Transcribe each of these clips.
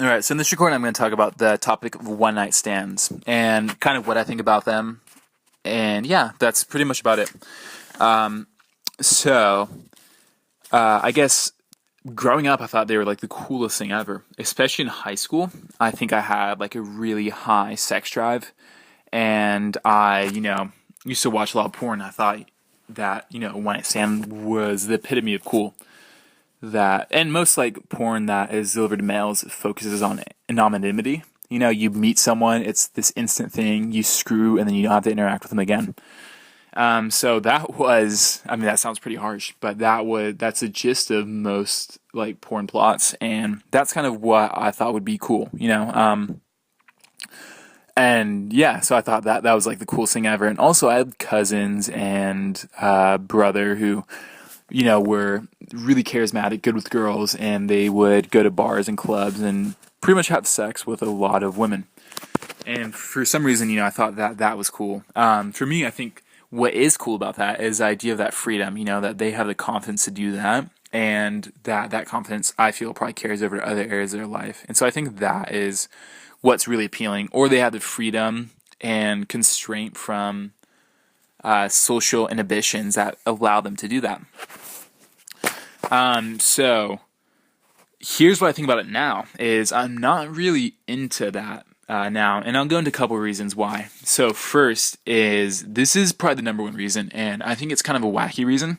All right, so in this recording, I'm going to talk about the topic of one night stands and kind of what I think about them. And yeah, that's pretty much about it. Um, so, I guess growing up, I thought they were like the coolest thing ever, especially in high school. I think I had like a really high sex drive, and I used to watch a lot of porn. I thought that one night stand was the epitome of cool. That and most like porn that is delivered to males focuses on anonymity. You meet someone, it's this instant thing, you screw, and then you don't have to interact with them again. So that sounds pretty harsh, but that's the gist of most like porn plots, and that's kind of what I thought would be cool. And yeah, so I thought that was like the coolest thing ever. And also, I had cousins and brother who were really charismatic, good with girls, and they would go to bars and clubs and pretty much have sex with a lot of women. And for some reason, I thought that was cool. For me, I think what is cool about that is the idea of that freedom, that they have the confidence to do that, and that confidence, I feel, probably carries over to other areas of their life. And so I think that is what's really appealing. Or they have the freedom and constraint from social inhibitions that allow them to do that. So here's what I think about it now is I'm not really into that now, and I'll go into a couple of reasons why. So first is this is probably the number one reason, and I think it's kind of a wacky reason,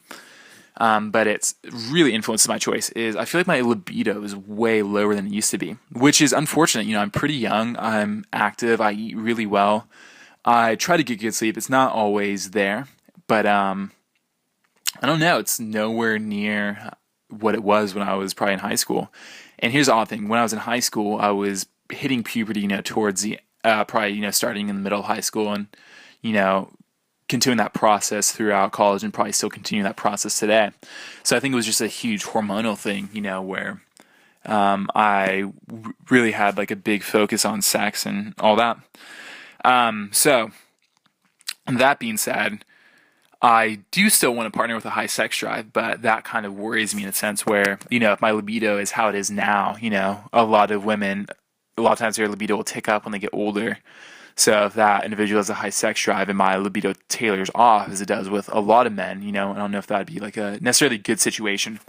but it's really influences my choice, is I feel like my libido is way lower than it used to be, which is unfortunate. I'm pretty young, I'm active, I eat really well, I try to get good sleep. It's not always there, but I don't know. It's nowhere near what it was when I was probably in high school. And here's the odd thing: when I was in high school, I was hitting puberty, towards the probably starting in the middle of high school, and you know, continuing that process throughout college, and probably still continuing that process today. So I think it was just a huge hormonal thing, where really had like a big focus on sex and all that. So that being said, I do still want to partner with a high sex drive, but that kind of worries me in a sense where, if my libido is how it is now, a lot of women, a lot of times their libido will tick up when they get older. So if that individual has a high sex drive and my libido tailors off, as it does with a lot of men, I don't know if that'd be like a necessarily good situation.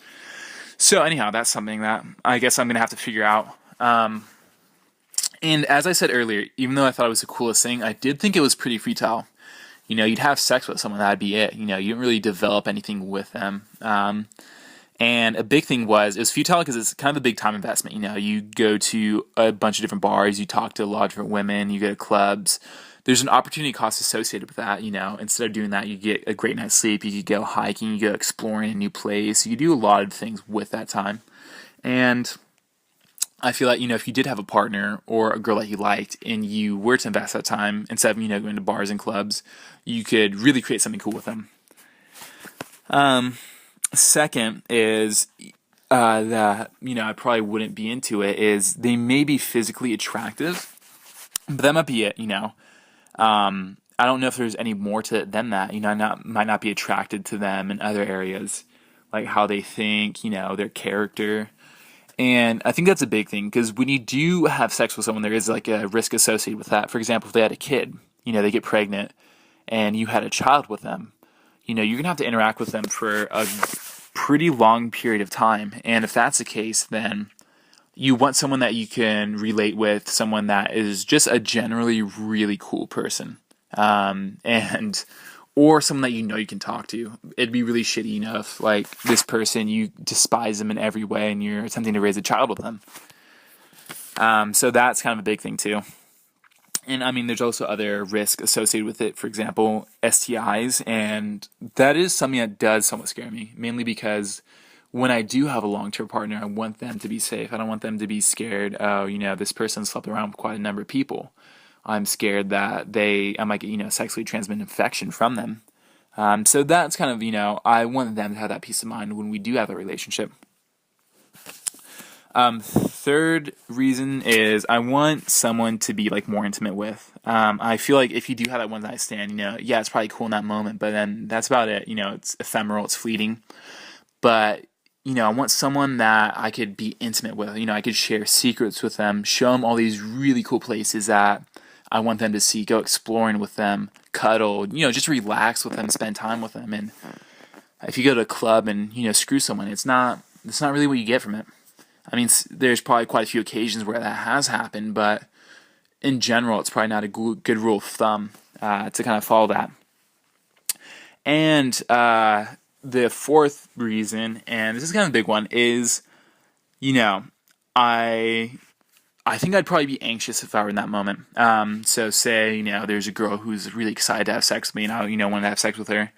So anyhow, that's something that I guess I'm going to have to figure out. And as I said earlier, even though I thought it was the coolest thing, I did think it was pretty futile. You'd have sex with someone, that'd be it. You didn't really develop anything with them. And a big thing it was futile because it's kind of a big time investment. You go to a bunch of different bars, you talk to a lot of different women, you go to clubs. There's an opportunity cost associated with that. Instead of doing that, you get a great night's sleep, you could go hiking, you go exploring a new place. You do a lot of things with that time. And I feel like, if you did have a partner or a girl that you liked and you were to invest that time instead of, going to bars and clubs, you could really create something cool with them. Second is that, I probably wouldn't be into it is they may be physically attractive, but that might be it, I don't know if there's any more to it than that. I might not be attracted to them in other areas, like how they think, their character. And I think that's a big thing because when you do have sex with someone, there is like a risk associated with that. For example, if they had a kid, they get pregnant and you had a child with them, you're going to have to interact with them for a pretty long period of time. And if that's the case, then you want someone that you can relate with, someone that is just a generally really cool person. Or someone that you can talk to. It'd be really shitty, if like this person, you despise them in every way and you're attempting to raise a child with them. So that's kind of a big thing too. And there's also other risks associated with it. For example, STIs, and that is something that does somewhat scare me, mainly because when I do have a long-term partner, I want them to be safe. I don't want them to be scared, this person slept around with quite a number of people. I'm scared that I might get, sexually transmitted infection from them. So that's kind of, I want them to have that peace of mind when we do have a relationship. Third reason is I want someone to be like more intimate with. I feel like if you do have that one night stand, yeah, it's probably cool in that moment, but then that's about it. It's ephemeral, it's fleeting. But I want someone that I could be intimate with. I could share secrets with them, show them all these really cool places that I want them to see, go exploring with them, cuddle, just relax with them, spend time with them. And if you go to a club and, screw someone, it's not really what you get from it. I mean, there's probably quite a few occasions where that has happened, but in general, it's probably not a good rule of thumb to kind of follow that. And the fourth reason, and this is kind of a big one, is, I think I'd probably be anxious if I were in that moment. So say, there's a girl who's really excited to have sex with me, and I, want to have sex with her.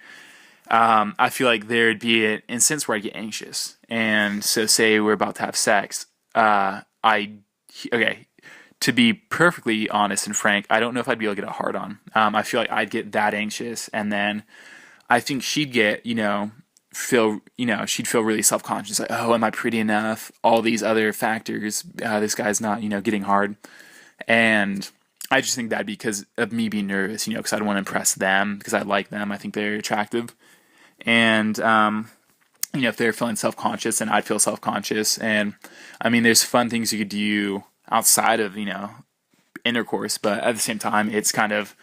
I feel like there'd be an instance where I get anxious. And so say we're about to have sex. To be perfectly honest and frank, I don't know if I'd be able to get a hard on. I feel like I'd get that anxious, and then I think she'd get, she'd feel really self-conscious, like, oh, am I pretty enough? All these other factors, this guy's not, getting hard. And I just think that'd be because of me being nervous, because I don't want to impress them, because I like them, I think they're attractive. And, if they're feeling self-conscious, then I'd feel self-conscious. And, I mean, there's fun things you could do outside of, intercourse, but at the same time, it's kind of,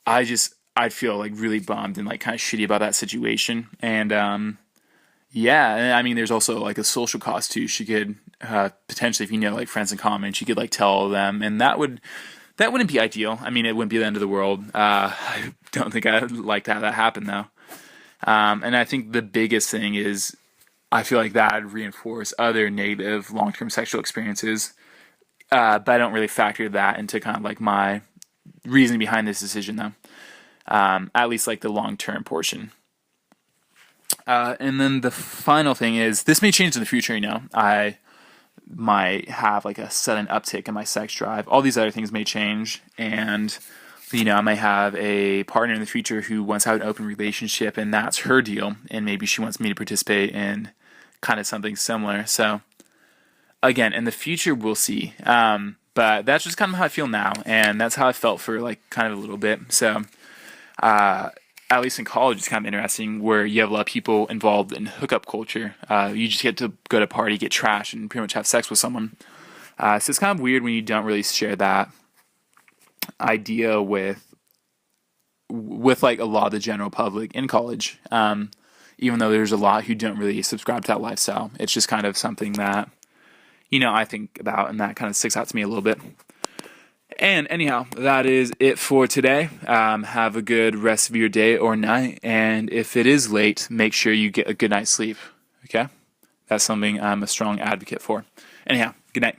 I'd feel like really bummed and like kind of shitty about that situation. And I mean, there's also like a social cost too. She could potentially, if like friends in common, she could like tell them, and that wouldn't be ideal. I mean, it wouldn't be the end of the world. I don't think I'd like to have that happen though. And I think the biggest thing is I feel like that would reinforce other negative long-term sexual experiences. But I don't really factor that into kind of like my reasoning behind this decision though. At least like the long-term portion. And then the final thing is, this may change in the future, I might have like a sudden uptick in my sex drive. All these other things may change, and, I might have a partner in the future who wants to have an open relationship, and that's her deal, and maybe she wants me to participate in kind of something similar. So, again, in the future, we'll see. But that's just kind of how I feel now, and that's how I felt for like kind of a little bit. So, at least in college, it's kind of interesting where you have a lot of people involved in hookup culture. You just get to go to a party, get trashed, and pretty much have sex with someone. So it's kind of weird when you don't really share that idea with like a lot of the general public in college. Even though there's a lot who don't really subscribe to that lifestyle, it's just kind of something that I think about, and that kind of sticks out to me a little bit. And anyhow, that is it for today. Have a good rest of your day or night. And if it is late, make sure you get a good night's sleep. Okay? That's something I'm a strong advocate for. Anyhow, good night.